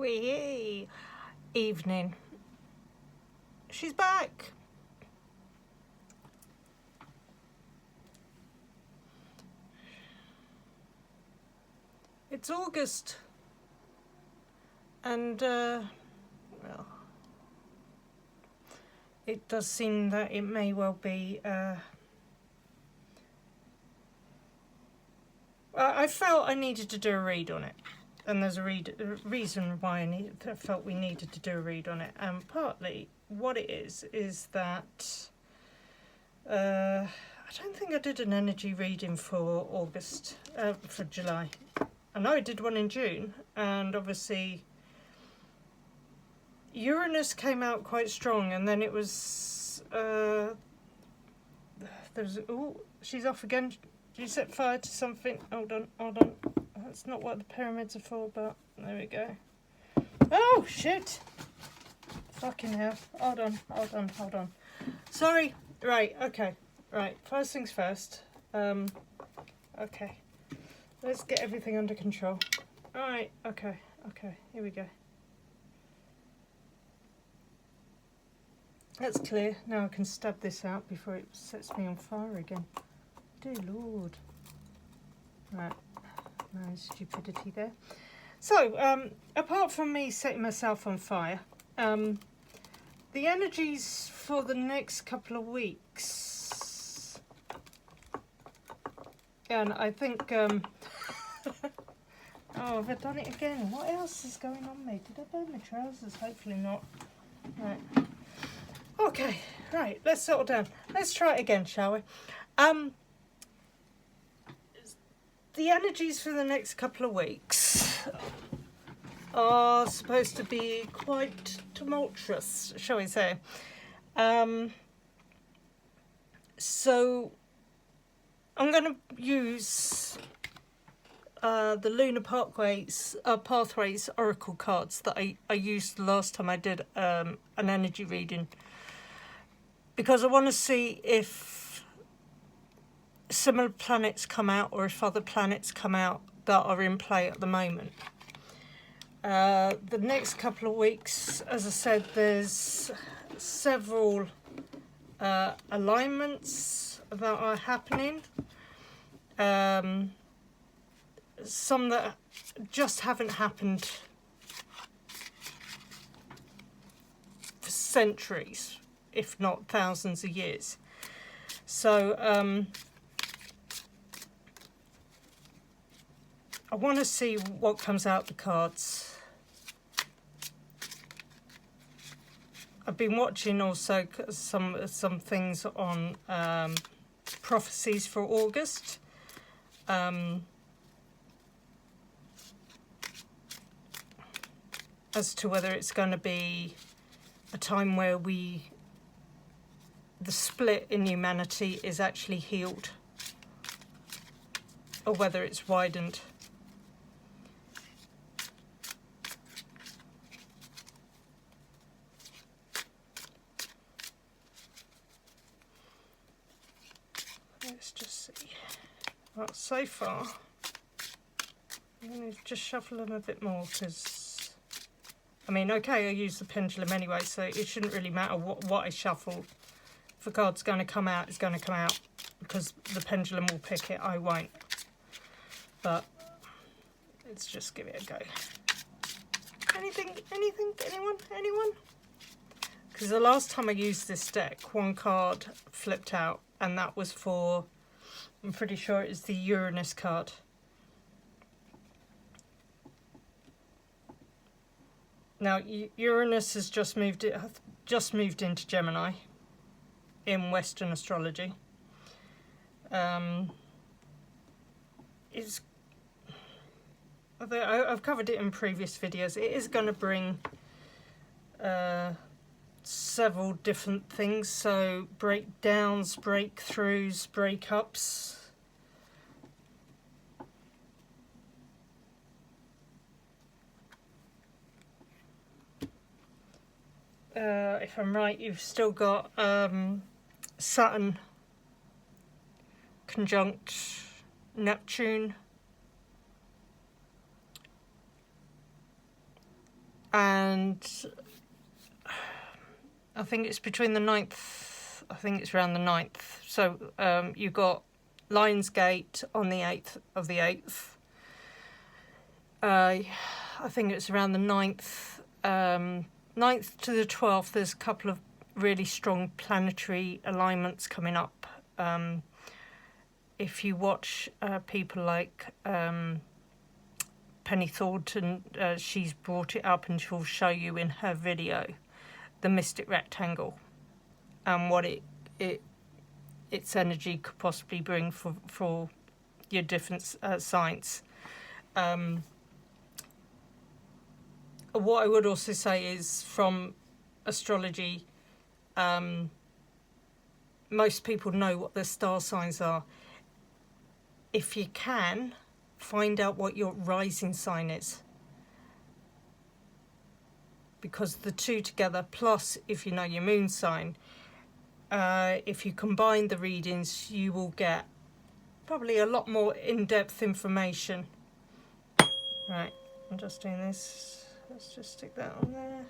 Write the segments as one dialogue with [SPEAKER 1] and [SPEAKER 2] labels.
[SPEAKER 1] Wee evening. She's back. It's August, and well, it does seem that it may well be. I felt I needed to do a read on it, and there's a reason why I felt we needed to do a read on it, and partly what it is that I don't think I did an energy reading for August, for July. I know I did one in June, and obviously Uranus came out quite strong, and then it was she's off again. Did you set fire to something? Hold on. That's not what the pyramids are for, but there we go. Oh shit! Fucking hell. Hold on. Sorry. Right, okay. Right, first things first. Okay. Let's get everything under control. Alright, okay, here we go. That's clear. Now I can stab this out before it sets me on fire again. Dear Lord. Right, no stupidity there. So, apart from me setting myself on fire, the energies for the next couple of weeks, and I think, oh, have I done it again? What else is going on me? Did I burn my trousers? Hopefully not. Right. Okay, right, let's settle down. Let's try it again, shall we? The energies for the next couple of weeks are supposed to be quite tumultuous, shall we say. So I'm going to use the Lunar Pathways Oracle cards that I used the last time I did an energy reading, because I want to see if similar planets come out or if other planets come out that are in play at the moment. The next couple of weeks, as I said, there's several alignments that are happening. Some that just haven't happened for centuries, if not thousands of years. So I want to see what comes out the cards. I've been watching also some things on prophecies for August. As to whether it's going to be a time where the split in humanity is actually healed, or whether it's widened. Let's just see. Well, so far, I'm going to just shuffle them a bit more, because I mean, okay, I use the pendulum anyway, so it shouldn't really matter what I shuffle. If a card's going to come out, it's going to come out, because the pendulum will pick it, I won't. But let's just give it a go. Anything, anyone? Because the last time I used this deck, one card flipped out, and that was for, I'm pretty sure it's the Uranus card. Now, Uranus has just moved into Gemini in Western astrology. I've covered it in previous videos. It is going to bring several different things, so breakdowns, breakthroughs, breakups. If I'm right, you've still got Saturn conjunct Neptune. and I think it's between the 9th, I think it's around the 9th. So you've got Lionsgate on the 8th of the 8th. I think it's around the 9th. 9th to the 12th, there's a couple of really strong planetary alignments coming up. If you watch people like Penny Thornton, she's brought it up and she'll show you in her video the Mystic Rectangle and what its energy could possibly bring for your different signs. What I would also say is from astrology, most people know what their star signs are. If you can, find out what your rising sign is. Because the two together, plus if you know your moon sign, if you combine the readings, you will get probably a lot more in-depth information. Right, I'm just doing this. Let's just stick that on there.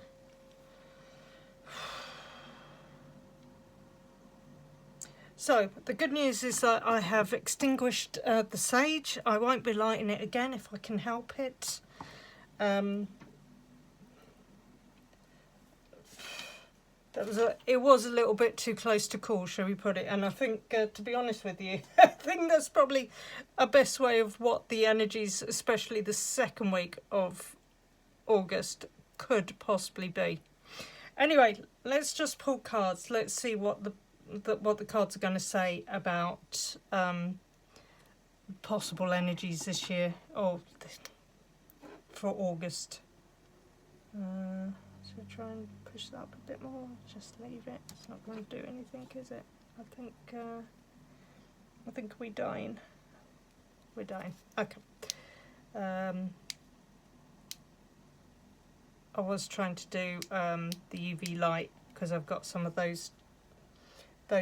[SPEAKER 1] So, the good news is that I have extinguished the sage. I won't be lighting it again if I can help it. It was a little bit too close to call, shall we put it? And I think, to be honest with you, I think that's probably a best way of what the energies, especially the second week of August, could possibly be. Anyway, let's just pull cards. Let's see what the cards are going to say about possible energies this year, or for August. So try and push that up a bit more. Just leave it. It's not going to do anything, is it? I think we're dying. We're dying. Okay. I was trying to do the UV light because I've got some of those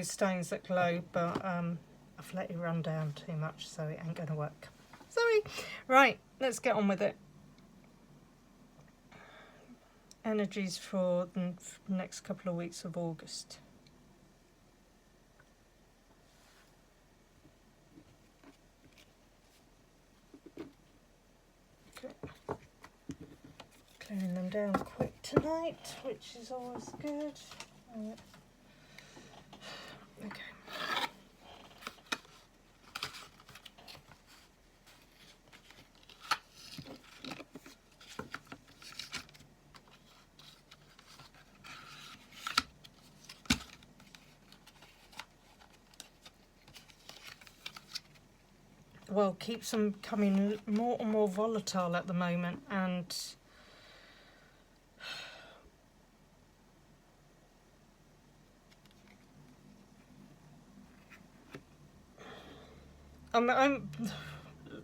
[SPEAKER 1] stones that glow, but I've let it run down too much, so it ain't going to work. Sorry. Right, let's get on with it. Energies for the next couple of weeks of August. Okay. Clearing them down quick tonight, which is always good. Okay. Well, keeps them coming more and more volatile at the moment, and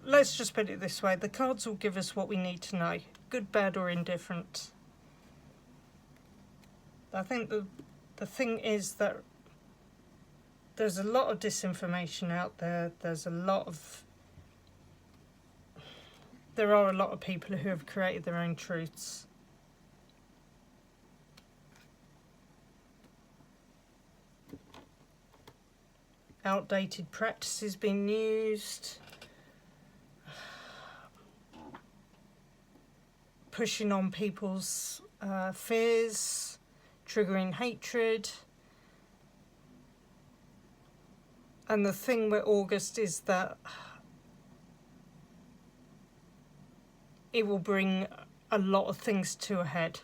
[SPEAKER 1] let's just put it this way, the cards will give us what we need to know, good, bad or indifferent. I think the thing is that there's a lot of disinformation out there. There are a lot of people who have created their own truths. Outdated practices being used. Pushing on people's fears, triggering hatred. And the thing with August is that it will bring a lot of things to a head.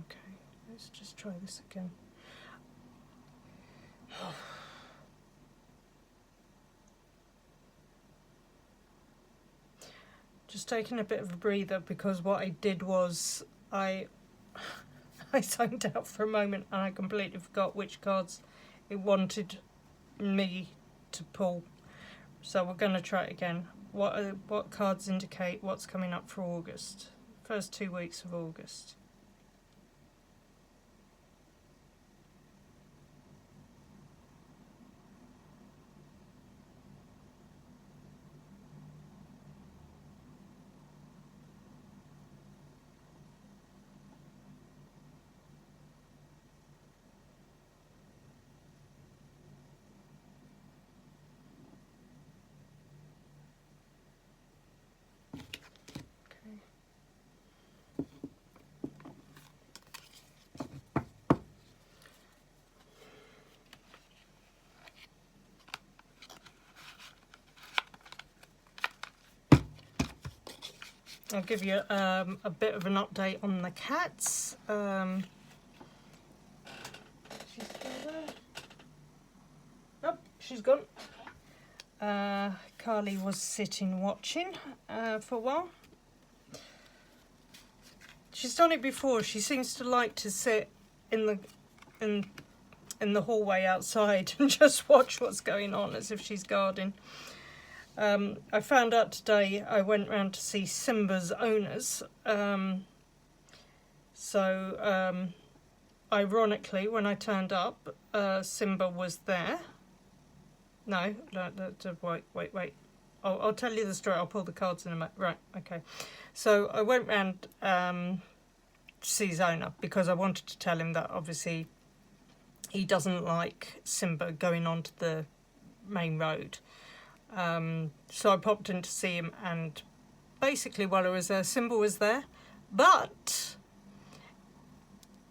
[SPEAKER 1] Okay, let's just try this again. just taking a bit of a breather, because what I did was I zoned out for a moment and I completely forgot which cards it wanted me to pull. So we're going to try it again. What cards indicate what's coming up for August? First 2 weeks of August. I'll give you a bit of an update on the cats. She's still there. Nope, she's gone. Carly was sitting watching for a while. She's done it before. She seems to like to sit in the hallway outside and just watch what's going on, as if she's guarding. I found out today I went round to see Simba's owners. Ironically, when I turned up, Simba was there. No, wait. I'll tell you the story. I'll pull the cards in a minute. Right, okay. So I went round to see his owner because I wanted to tell him that obviously he doesn't like Simba going onto the main road. So I popped in to see him, and basically while I was there, Simba was there, but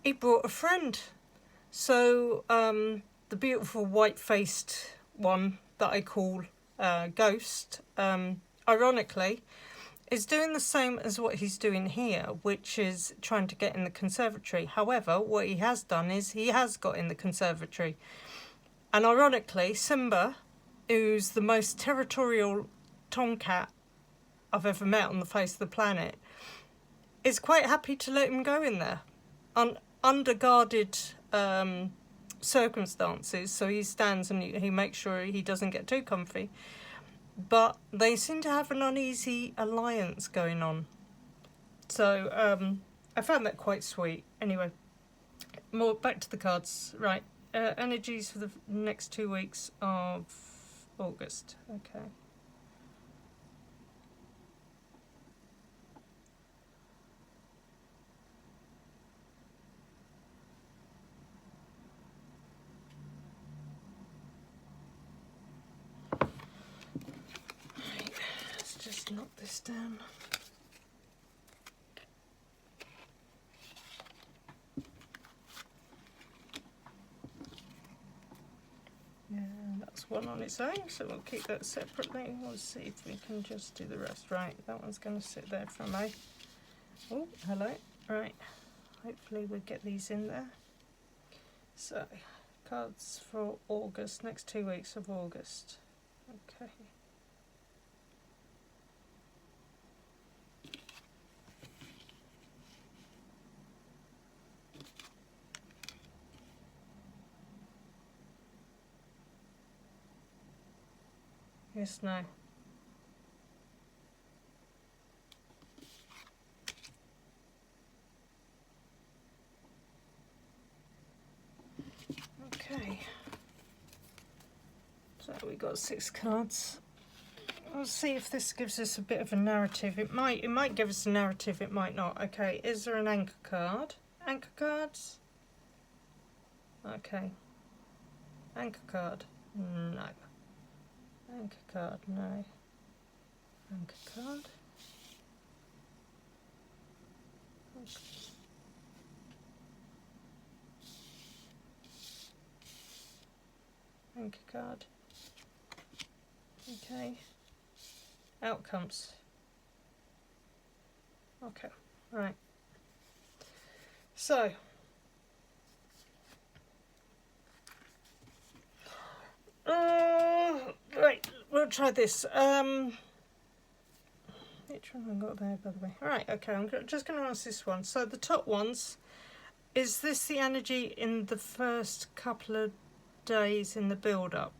[SPEAKER 1] he brought a friend. So the beautiful white-faced one that I call Ghost, ironically, is doing the same as what he's doing here, which is trying to get in the conservatory. However, what he has done is he has got in the conservatory. And ironically, Simba, who's the most territorial tomcat I've ever met on the face of the planet, is quite happy to let him go in there. Under guarded circumstances, so he stands and he makes sure he doesn't get too comfy. But they seem to have an uneasy alliance going on. So I found that quite sweet. Anyway, more back to the cards. Right, energies for the next 2 weeks of August. Okay. Right, let's just knock this down. Yeah, that's one on its own, so we'll keep that separately. We'll see if we can just do the rest. Right, that one's going to sit there for me. Oh, hello. Right, hopefully we'll get these in there. So, cards for August, next 2 weeks of August. Okay. Yes, no. Okay. So we got 6 cards. We'll see if this gives us a bit of a narrative. It might give us a narrative, it might not. Okay, is there an anchor card? Anchor cards? Okay. Anchor card? No. Anchor card, no. Anchor card. Anchor card. Okay. Outcomes. Okay, right. So, right, we'll try this. Which one have I got there, by the way? Alright, okay, I'm just going to ask this one. So the top ones, is this the energy in the first couple of days in the build-up?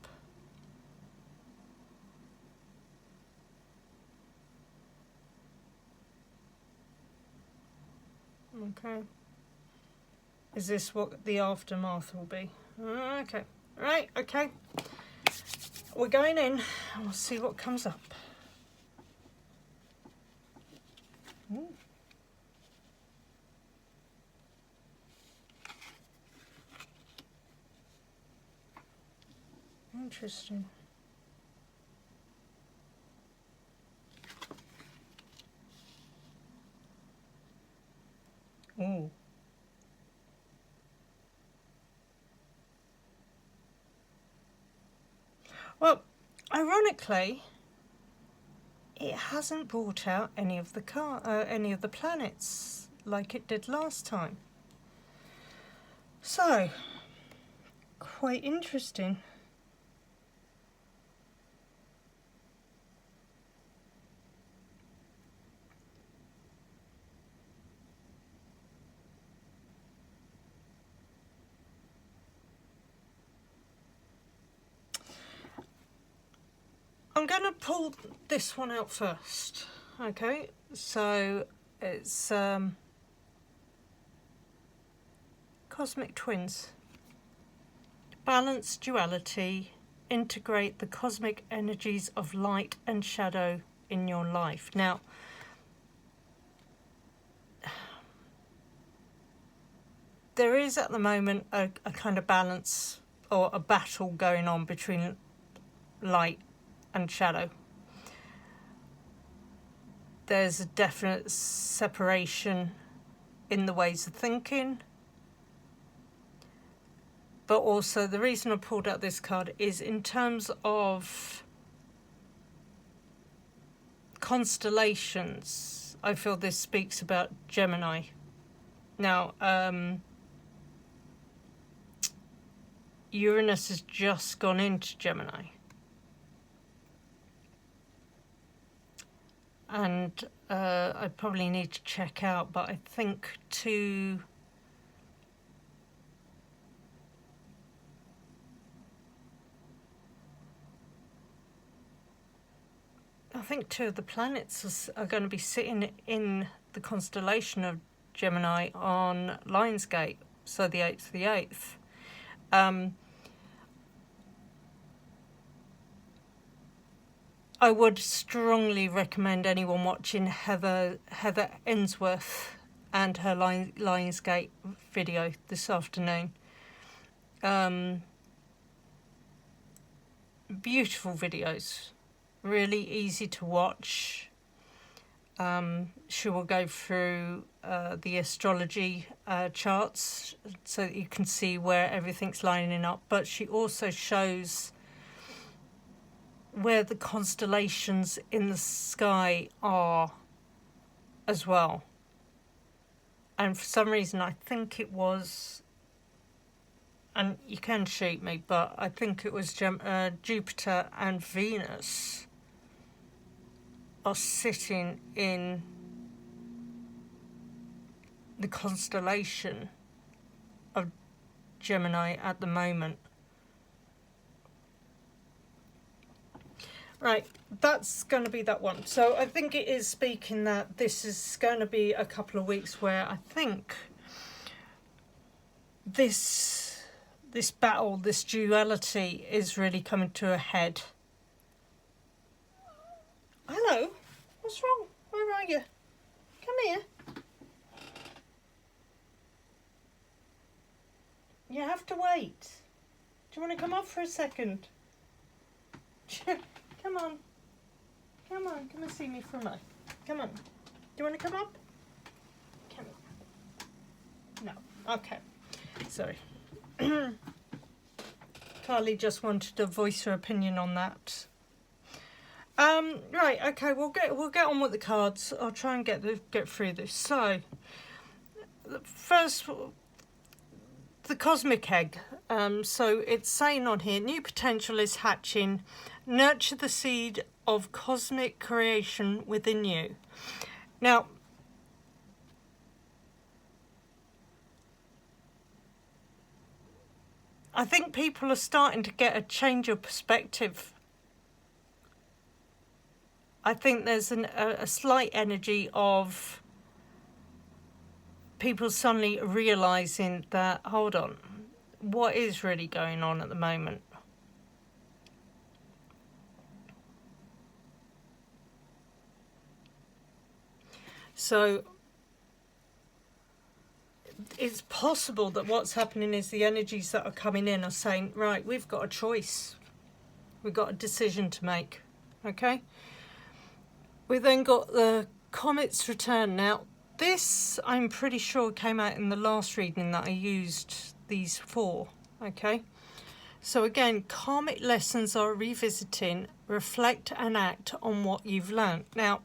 [SPEAKER 1] Okay. Is this what the aftermath will be? Okay. Right, okay. We're going in and we'll see what comes up. Ooh. Interesting. Ooh. Well, ironically, it hasn't brought out any of the planets like it did last time. So, quite interesting. I'm going to pull this one out first. Okay, so it's Cosmic Twins. Balance duality, integrate the cosmic energies of light and shadow in your life. Now, there is at the moment a kind of balance or a battle going on between light and shadow. There's a definite separation in the ways of thinking, but also the reason I pulled out this card is in terms of constellations. I feel this speaks about Gemini. Now, Uranus has just gone into Gemini. And I probably need to check out, but I think two of the planets are going to be sitting in the constellation of Gemini on Lionsgate, so the 8th of the 8th. I would strongly recommend anyone watching Heather Ensworth and her Lionsgate video this afternoon. Beautiful videos, really easy to watch. She will go through the astrology charts so that you can see where everything's lining up, but she also shows where the constellations in the sky are as well. And for some reason I think it was, and you can shoot me, but I think it was Jupiter and Venus are sitting in the constellation of Gemini at the moment. Right, that's going to be that one. So I think it is speaking that this is going to be a couple of weeks where I think this battle, this duality is really coming to a head. Hello, what's wrong? Where are you? Come here. You have to wait. Do you want to come up for a second? Come on. Come on, come and see me for a moment. Come on. Do you want to come up? Come on. No. Okay. Sorry. Carly just wanted to voice her opinion on that. Right, okay, we'll get on with the cards. I'll try and get through this. So, first, the cosmic egg. So it's saying on here, new potential is hatching. Nurture the seed of cosmic creation within you. Now, I think people are starting to get a change of perspective. I think there's a slight energy of people suddenly realising that, hold on, what is really going on at the moment? So it's possible that what's happening is the energies that are coming in are saying, right, we've got a choice. We've got a decision to make. Okay? We then got the Comet's Return. Now, this, I'm pretty sure, came out in the last reading that I used these for. Okay? So again, karmic lessons are revisiting, reflect and act on what you've learned. Now,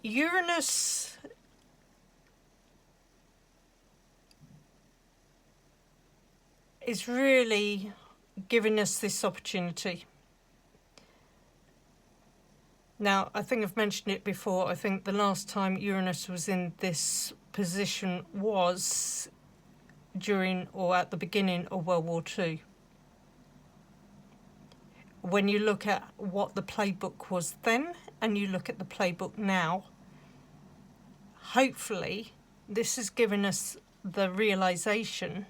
[SPEAKER 1] Uranus is really giving us this opportunity. Now, I think I've mentioned it before. I think the last time Uranus was in this position was during or at the beginning of World War II. When you look at what the playbook was then and you look at the playbook now, hopefully this has given us the realization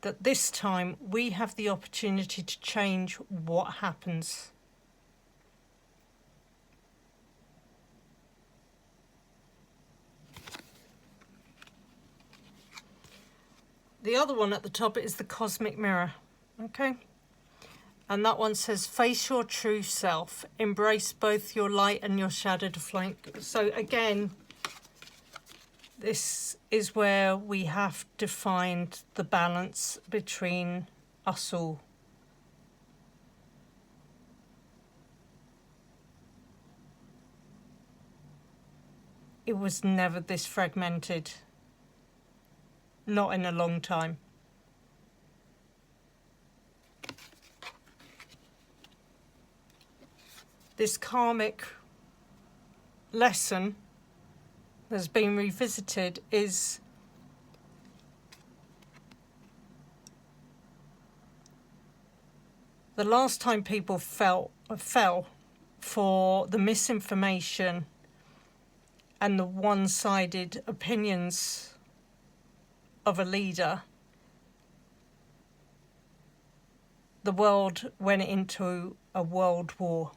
[SPEAKER 1] that this time we have the opportunity to change what happens. The other one at the top is the Cosmic Mirror, okay? And that one says, face your true self, embrace both your light and your shadow to flank. So again, this is where we have to find the balance between us all. It was never this fragmented. Not in a long time. This karmic lesson that's been revisited is the last time people fell for the misinformation and the one-sided opinions of a leader, the world went into a world war.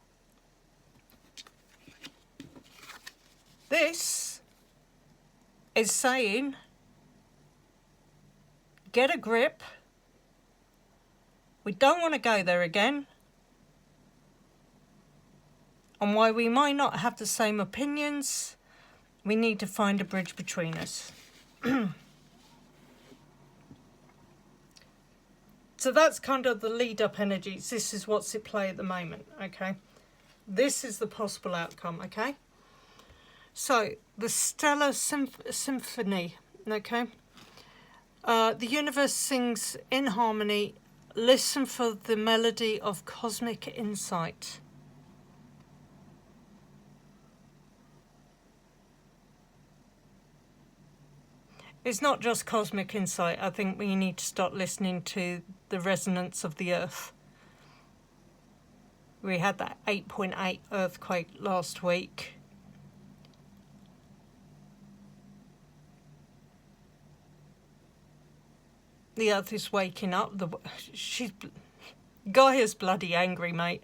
[SPEAKER 1] This is saying, get a grip. We don't want to go there again. And while we might not have the same opinions, we need to find a bridge between us. So that's kind of the lead-up energies. This is what's at play at the moment, okay? This is the possible outcome, okay? So, the Stellar Symphony, okay? The universe sings in harmony. Listen for the melody of cosmic insight. It's not just cosmic insight. I think we need to start listening to the resonance of the earth. We had that 8.8 earthquake last week. The earth is waking up. Gaia's bloody angry, mate.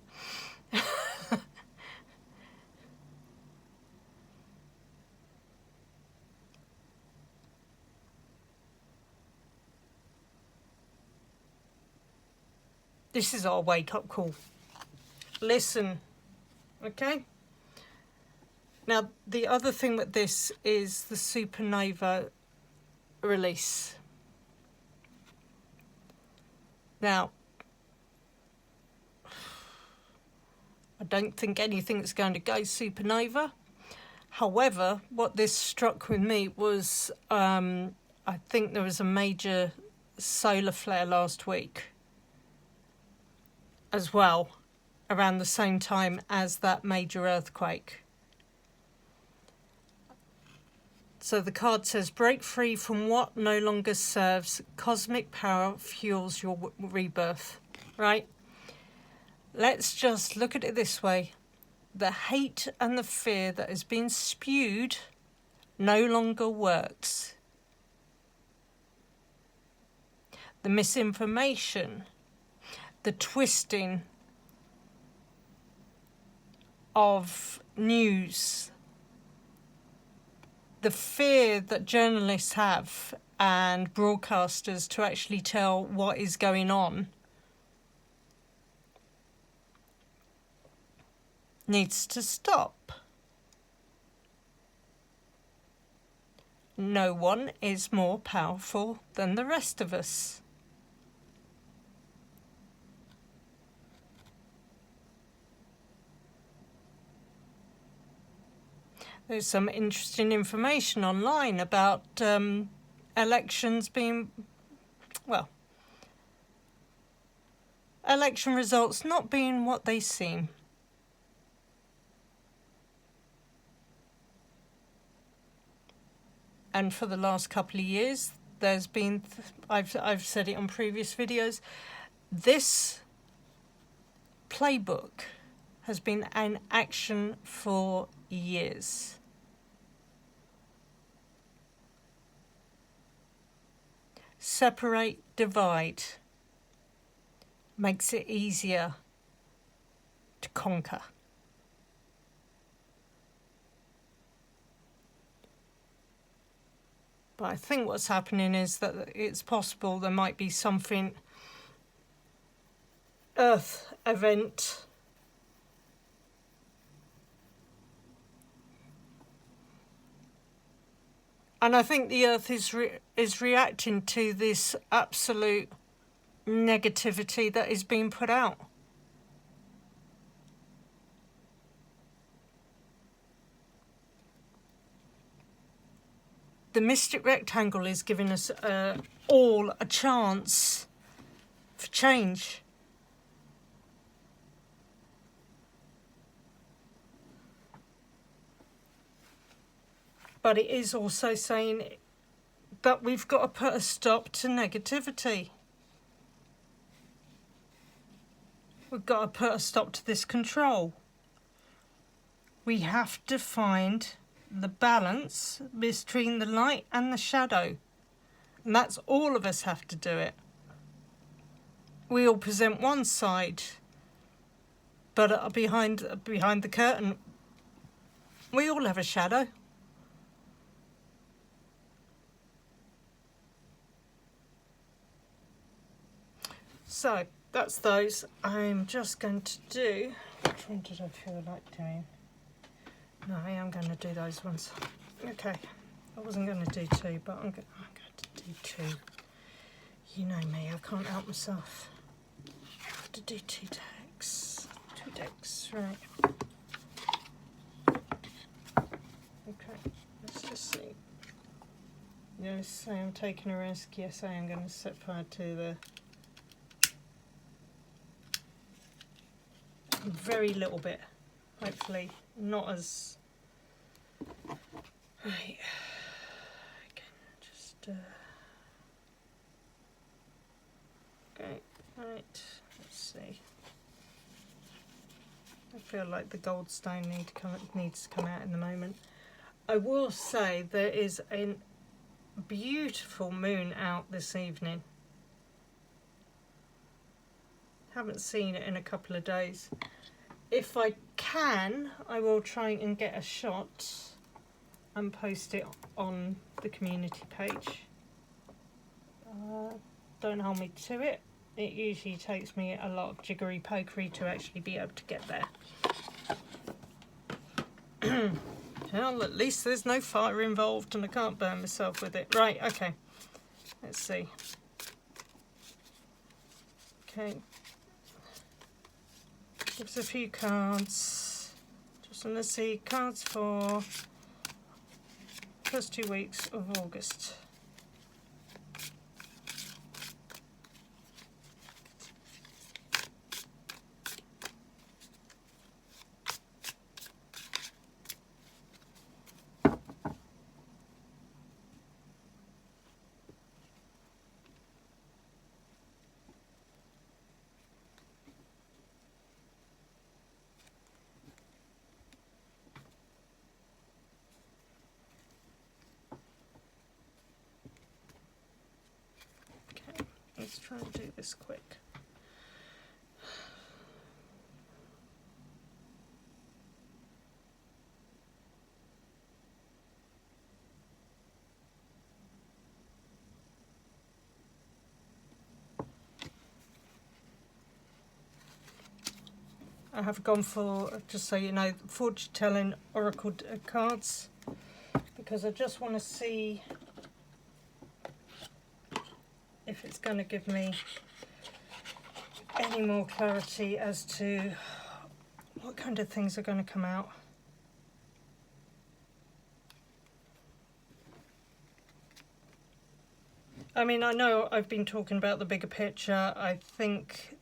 [SPEAKER 1] This is our wake-up call. Listen, okay? Now, the other thing with this is the supernova release. Now, I don't think anything's going to go supernova. However, what this struck with me was, I think there was a major solar flare last week as well, around the same time as that major earthquake. So the card says, break free from what no longer serves. Cosmic power fuels your rebirth. Right? Let's just look at it this way. The hate and the fear that has been spewed no longer works. The misinformation, the twisting of news, the fear that journalists have and broadcasters to actually tell what is going on needs to stop. No one is more powerful than the rest of us. There's some interesting information online about elections being, well, election results not being what they seem. And for the last couple of years, there's been, I've said it on previous videos, this playbook has been in action for years. Separate, divide makes it easier to conquer. But I think what's happening is that it's possible there might be something, Earth event, and I think the Earth is reacting to this absolute negativity that is being put out. The Mystic Rectangle is giving us all a chance for change. But it is also saying that we've got to put a stop to negativity. We've got to put a stop to this control. We have to find the balance between the light and the shadow. And that's all of us have to do it. We all present one side, but behind the curtain, we all have a shadow. So that's those. I'm just going to do, which one did I feel like doing? No, I am going to do those ones. Okay, I wasn't going to do two, but I'm going to do two. You know me, I can't help myself. I have to do two decks. Right. Okay, let's just see. Yes, say I'm taking a risk. Yes, I am going to set fire to the very little bit, hopefully not as right. Again, just okay, right, let's see. I feel like the Goldstone needs to come out in the moment. I will say there is a beautiful moon out this evening. Haven't seen it in a couple of days. If I can, I will try and get a shot and post it on the community page. Don't hold me to it. It usually takes me a lot of jiggery pokery to actually be able to get there. Well, at least there's no fire involved and I can't burn myself with it. Right, okay. Let's see. Okay. Gives a few cards. Just want to see cards for first 2 weeks of August. let's try and do this quick. I have gone for, just so you know, fortune-telling oracle cards, because I just want to see if it's going to give me any more clarity as to what kind of things are going to come out. I mean, I know I've been talking about the bigger picture. I think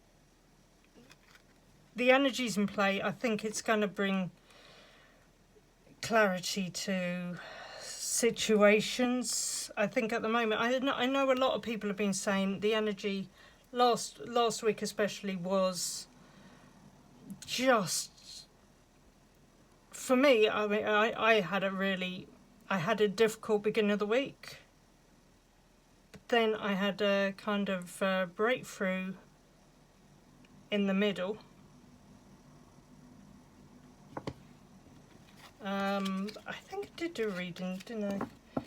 [SPEAKER 1] the energy's in play. I think it's going to bring clarity to situations. I think at the moment, I know a lot of people have been saying the energy last week especially was just, for me, I mean, I had a difficult beginning of the week. But then I had a kind of breakthrough in the middle. I think I did do a reading, didn't I?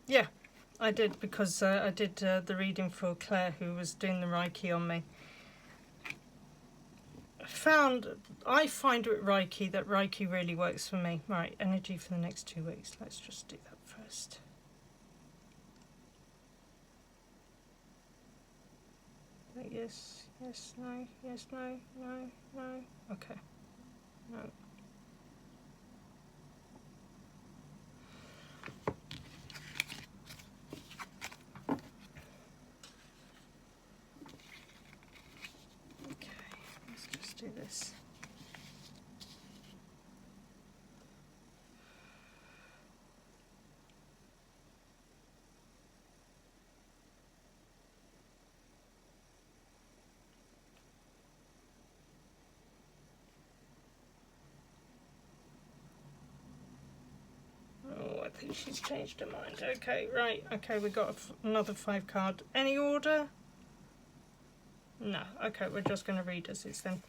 [SPEAKER 1] Yeah, I did, because I did the reading for Claire, who was doing the Reiki on me. I find with Reiki that Reiki really works for me. Right, energy for the next 2 weeks. Let's just do that first. Yes, yes, no, yes, no, no, no. Okay, no. Okay, let's just do this. I think she's changed her mind. Okay, right. Okay, we got another 5 card. Any order? No. Okay, we're just going to read as is then.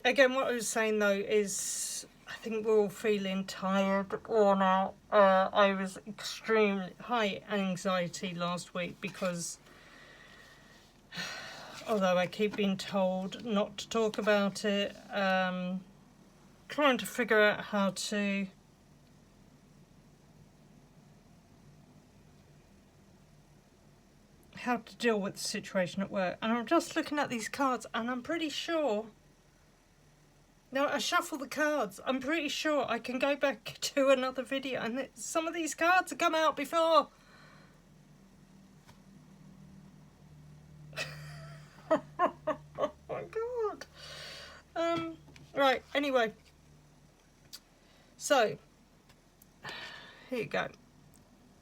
[SPEAKER 1] Again, what I was saying though is I think we're all feeling tired, worn out. I was extremely high anxiety last week because although I keep being told not to talk about it, trying to figure out how to deal with the situation at work. And I'm just looking at these cards and I'm pretty sure, now I shuffle the cards, I'm pretty sure I can go back to another video and some of these cards have come out before. Oh my god. Right, anyway. So, here you go.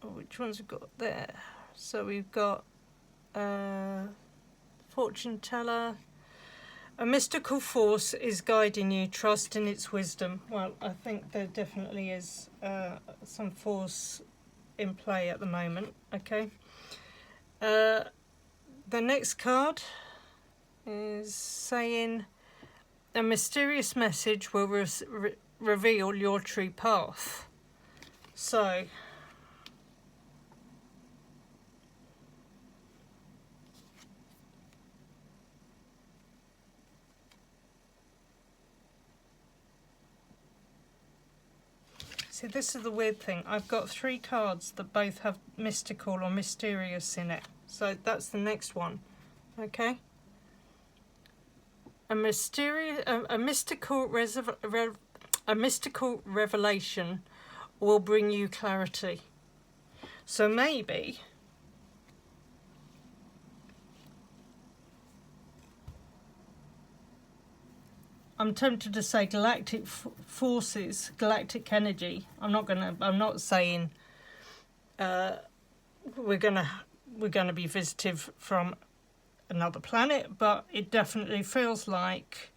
[SPEAKER 1] Oh, which ones we've got there? So we've got fortune teller. A mystical force is guiding you. Trust in its wisdom. Well, I think there definitely is some force in play at the moment. Okay. The next card is saying a mysterious message will reveal your true path. So see, this is the weird thing. I've got 3 cards that both have mystical or mysterious in it. So that's the next one. Okay. A mystical revelation will bring you clarity. So maybe I'm tempted to say galactic forces, galactic energy. I'm not saying we're gonna be visited from another planet, but it definitely feels like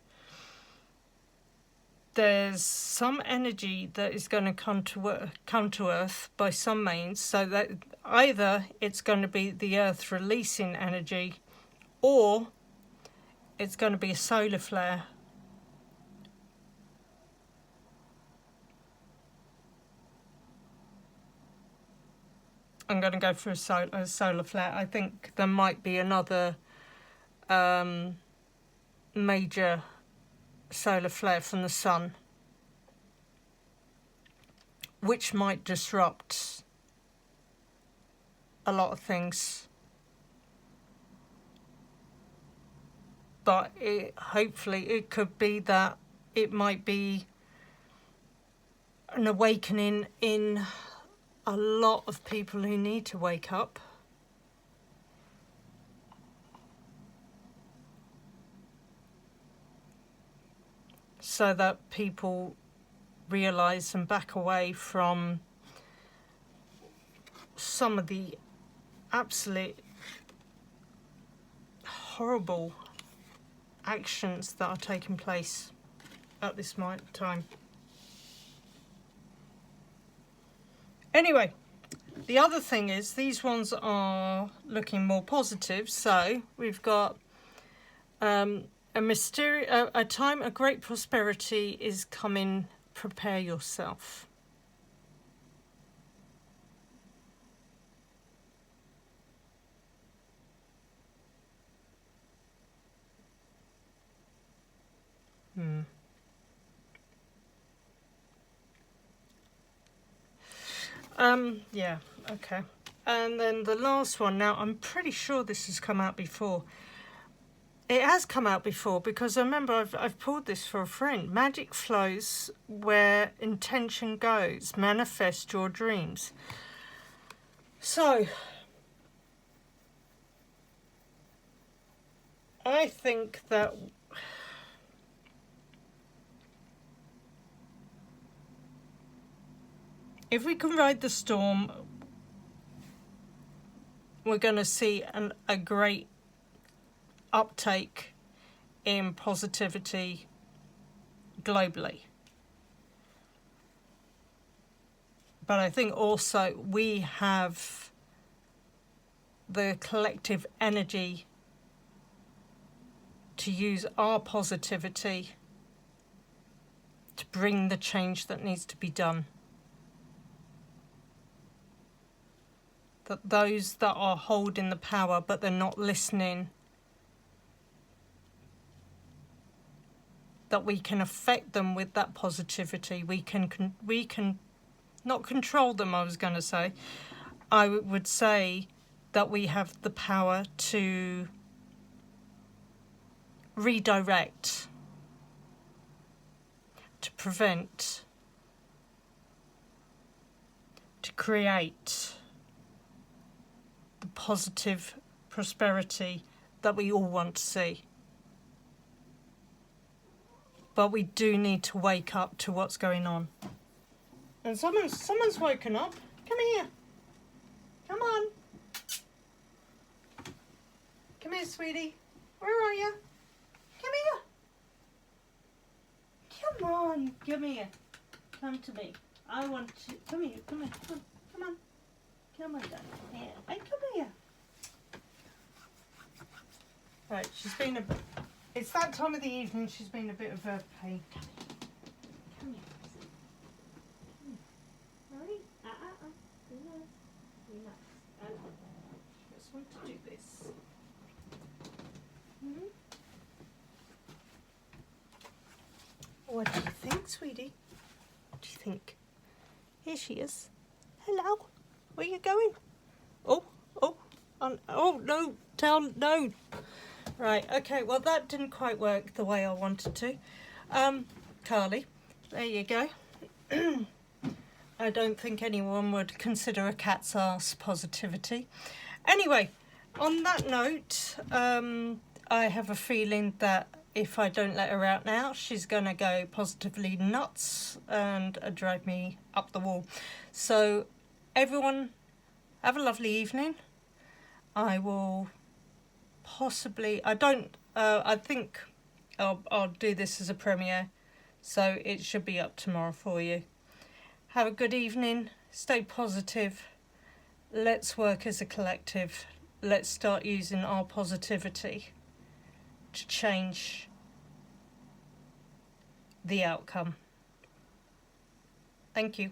[SPEAKER 1] there's some energy that is going to come to Earth by some means, so that either it's going to be the Earth releasing energy, or it's going to be a solar flare. I'm going to go for a solar flare. I think there might be another major solar flare from the sun, which might disrupt a lot of things. But hopefully it could be that it might be an awakening in a lot of people who need to wake up. So that people realise and back away from some of the absolute horrible actions that are taking place at this time. Anyway, the other thing is these ones are looking more positive. So we've got a time of great prosperity is coming. Prepare yourself. Yeah, okay. And then the last one, now I'm pretty sure this has come out before. It has come out before because I remember I've pulled this for a friend. Magic flows where intention goes. Manifest your dreams. So, I think that if we can ride the storm, we're going to see a great uptake in positivity globally. But I think also we have the collective energy to use our positivity to bring the change that needs to be done. That those that are holding the power but they're not listening, that we can affect them with that positivity. We can not control them, I was going to say. I would say that we have the power to redirect, to prevent, to create the positive prosperity that we all want to see. But we do need to wake up to what's going on. And someone's woken up. Come here. Come on. Come here, sweetie. Where are you? Come here. Come on. Come here. Come to me. I want to. Come here. Come here. Come on. Come on, darling. Here. Hey, come here. Right, she's been a bit. It's that time of the evening. She's been a bit of a pain. Come here. Ready? Relax. I just want to do this. What do you think, sweetie? What do you think? Here she is. Hello. Where are you going? Oh no, down, no. Right, okay, well that didn't quite work the way I wanted to. Carly, there you go. I don't think anyone would consider a cat's arse positivity. Anyway, on that note, I have a feeling that if I don't let her out now, she's going to go positively nuts and drive me up the wall. So, everyone, have a lovely evening. I will possibly, I think I'll do this as a premiere So it should be up tomorrow for you. Have a good evening. Stay positive. Let's work as a collective. Let's start using our positivity to change the outcome. Thank you.